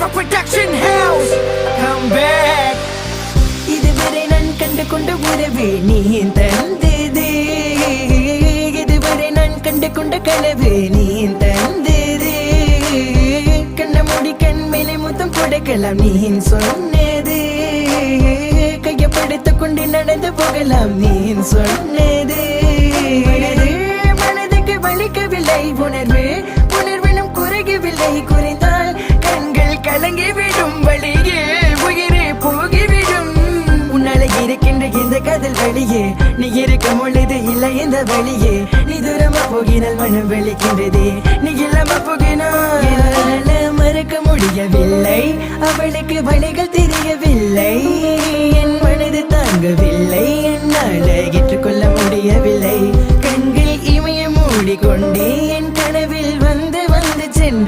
Alpha Production House. Come back. இதுவரை நான் கண்டு கொண்ட உறவு நீ தந்தது, இதுவரை நான் கண்டு கொண்ட கனவு நீ தந்தது. கண்ண மூடி கண் மேலே முத்தம் கொடுக்கலாம் நீ சொன்னது, கையப்படுத்திக் கொண்டு நடந்து போகலாம் நீ சொன்னது. மனதுக்கு வலிக்கவில்லை உணர்வு, உணர்வினும் குறையவில்லை, குறைந்தால் கண்கள் கலங்கிவிடும், வழியே உயிரே போகிவிடும். உன்னால இருக்கின்ற இந்த காதல் வழியே, நீ இருக்கும் பொழுது இல்லை இந்த வழியே. நீ தூரமா போகினால் மனம் வலிக்கின்றது, நீ இல்லாம போகினால் மறக்க முடியவில்லை. அவளுக்கு வழிகள்